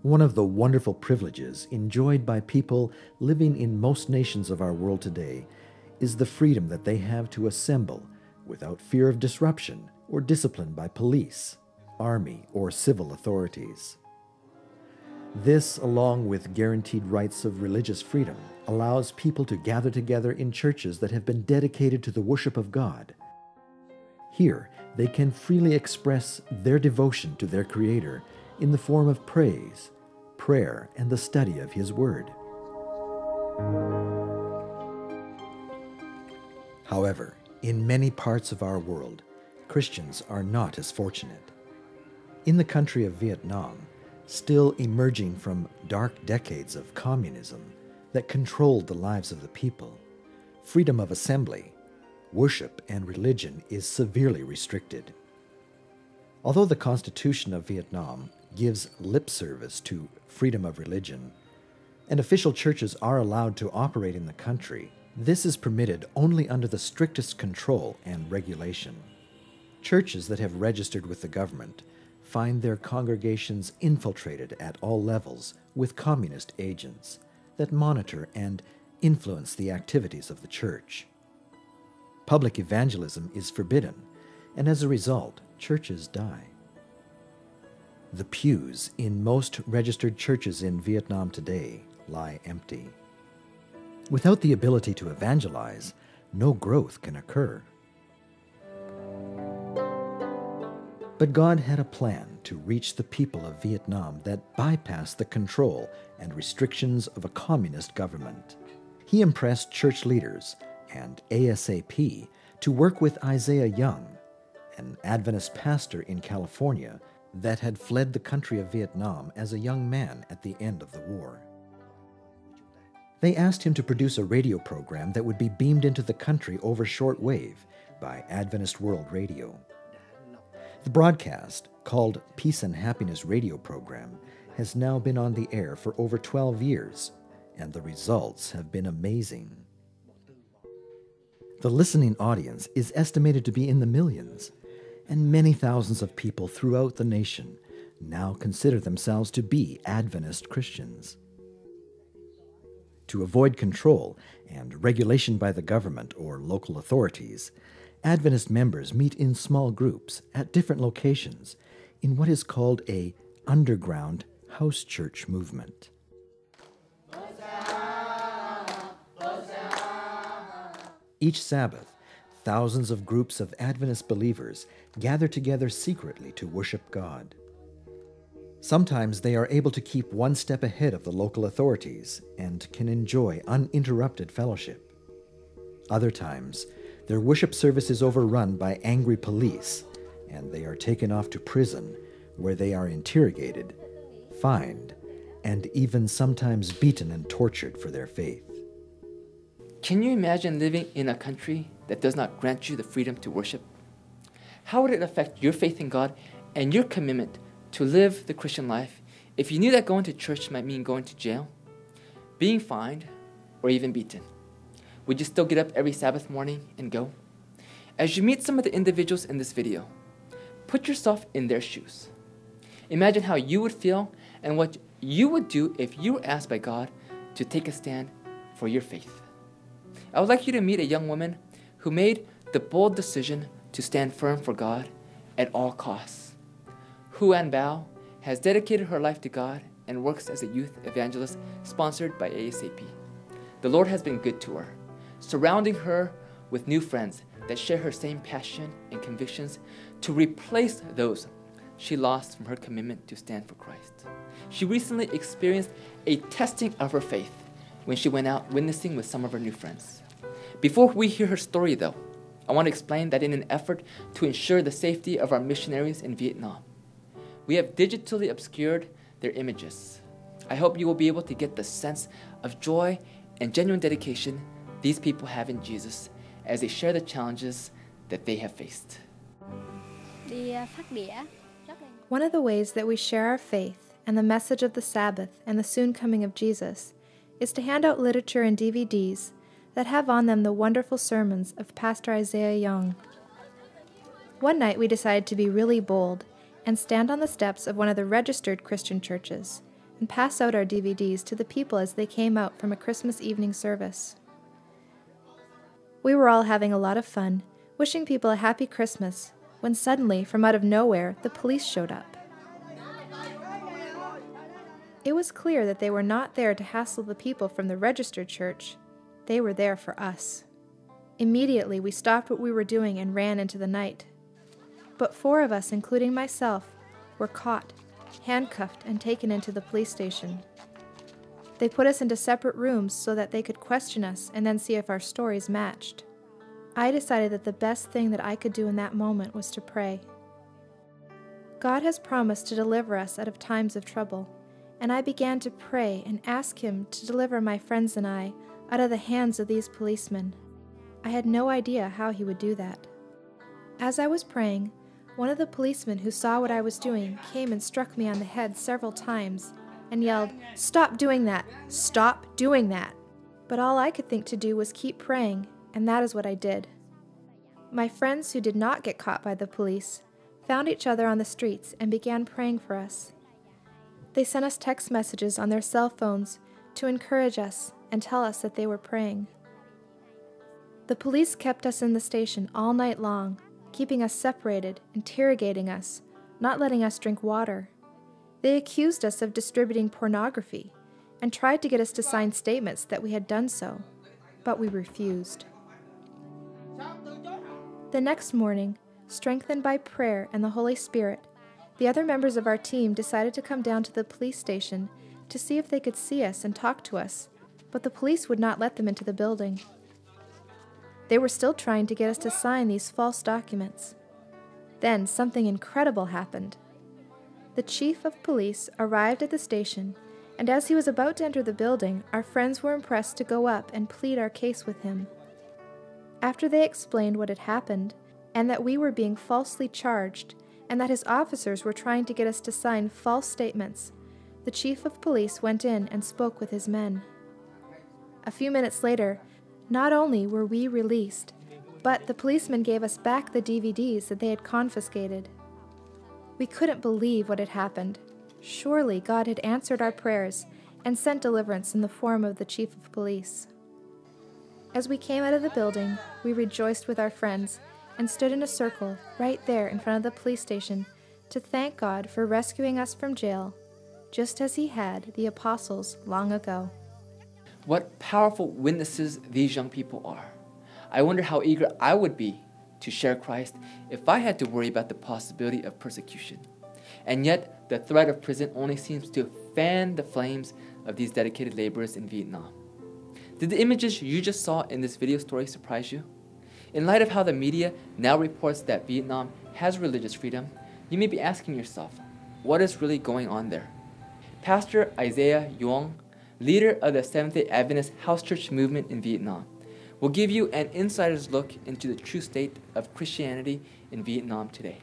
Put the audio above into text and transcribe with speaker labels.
Speaker 1: One of the wonderful privileges enjoyed by people living in most nations of our world today is the freedom that they have to assemble without fear of disruption or discipline by police, army, or civil authorities. This, along with guaranteed rights of religious freedom, allows people to gather together in churches that have been dedicated to the worship of God. Here, they can freely express their devotion to their Creator in the form of praise, prayer, and the study of His Word. However, in many parts of our world, Christians are not as fortunate. In the country of Vietnam, still emerging from dark decades of communism that controlled the lives of the people, freedom of assembly, worship, and religion is severely restricted. Although the Constitution of Vietnam gives lip service to freedom of religion, and official churches are allowed to operate in the country, this is permitted only under the strictest control and regulation. Churches that have registered with the government find their congregations infiltrated at all levels with communist agents that monitor and influence the activities of the church. Public evangelism is forbidden, and as a result, churches die. The pews in most registered churches in Vietnam today lie empty. Without the ability to evangelize, no growth can occur. But God had a plan to reach the people of Vietnam that bypassed the control and restrictions of a communist government. He impressed church leaders and ASAP to work with Isaiah Young, an Adventist pastor in California that had fled the country of Vietnam as a young man at the end of the war. They asked him to produce a radio program that would be beamed into the country over shortwave by Adventist World Radio. The broadcast, called Peace and Happiness Radio Program, has now been on the air for over 12 years, and the results have been amazing. The listening audience is estimated to be in the millions, and many thousands of people throughout the nation now consider themselves to be Adventist Christians. To avoid control and regulation by the government or local authorities, Adventist members meet in small groups at different locations in what is called a underground house church movement. Each Sabbath, thousands of groups of Adventist believers gather together secretly to worship God. Sometimes they are able to keep one step ahead of the local authorities and can enjoy uninterrupted fellowship. Other times, their worship service is overrun by angry police, and they are taken off to prison, where they are interrogated, fined, and even sometimes beaten and tortured for their faith.
Speaker 2: Can you imagine living in a country that does not grant you the freedom to worship? How would it affect your faith in God and your commitment to live the Christian life if you knew that going to church might mean going to jail, being fined, or even beaten? Would you still get up every Sabbath morning and go? As you meet some of the individuals in this video, put yourself in their shoes. Imagine how you would feel and what you would do if you were asked by God to take a stand for your faith. I would like you to meet a young woman who made the bold decision to stand firm for God at all costs. Huan Bao has dedicated her life to God and works as a youth evangelist sponsored by ASAP. The Lord has been good to her, surrounding her with new friends that share her same passion and convictions to replace those she lost from her commitment to stand for Christ. She recently experienced a testing of her faith when she went out witnessing with some of her new friends. Before we hear her story, though, I want to explain that in an effort to ensure the safety of our missionaries in Vietnam, we have digitally obscured their images. I hope you will be able to get the sense of joy and genuine dedication these people have in Jesus as they share the challenges that they have faced.
Speaker 3: One of the ways that we share our faith and the message of the Sabbath and the soon coming of Jesus is to hand out literature and DVDs that have on them the wonderful sermons of Pastor Isaiah Young. One night we decided to be really bold and stand on the steps of one of the registered Christian churches and pass out our DVDs to the people as they came out from a Christmas evening service. We were all having a lot of fun, wishing people a happy Christmas, when suddenly, from out of nowhere, the police showed up. It was clear that they were not there to hassle the people from the registered church. They were there for us. Immediately, we stopped what we were doing and ran into the night. But 4 of us, including myself, were caught, handcuffed, and taken into the police station. They put us into separate rooms so that they could question us and then see if our stories matched. I decided that the best thing that I could do in that moment was to pray. God has promised to deliver us out of times of trouble, and I began to pray and ask Him to deliver my friends and I out of the hands of these policemen. I had no idea how He would do that. As I was praying, one of the policemen who saw what I was doing came and struck me on the head several times and yelled, "Stop doing that! Stop doing that!" But all I could think to do was keep praying, and that is what I did. My friends who did not get caught by the police found each other on the streets and began praying for us. They sent us text messages on their cell phones to encourage us and tell us that they were praying. The police kept us in the station all night long, keeping us separated, interrogating us, not letting us drink water. They accused us of distributing pornography and tried to get us to sign statements that we had done so, but we refused. The next morning, strengthened by prayer and the Holy Spirit, the other members of our team decided to come down to the police station to see if they could see us and talk to us, but the police would not let them into the building. They were still trying to get us to sign these false documents. Then something incredible happened. The chief of police arrived at the station, and as he was about to enter the building, our friends were impressed to go up and plead our case with him. After they explained what had happened, and that we were being falsely charged, and that his officers were trying to get us to sign false statements, the chief of police went in and spoke with his men. A few minutes later, not only were we released, but the policemen gave us back the DVDs that they had confiscated. We couldn't believe what had happened. Surely God had answered our prayers and sent deliverance in the form of the chief of police. As we came out of the building, we rejoiced with our friends and stood in a circle right there in front of the police station to thank God for rescuing us from jail, just as He had the apostles long ago.
Speaker 2: What powerful witnesses these young people are. I wonder how eager I would be to share Christ if I had to worry about the possibility of persecution. And yet, the threat of prison only seems to fan the flames of these dedicated laborers in Vietnam. Did the images you just saw in this video story surprise you? In light of how the media now reports that Vietnam has religious freedom, you may be asking yourself, what is really going on there? Pastor Isaiah Yuong, leader of the Seventh-day Adventist house church movement in Vietnam, will give you an insider's look into the true state of Christianity in Vietnam today.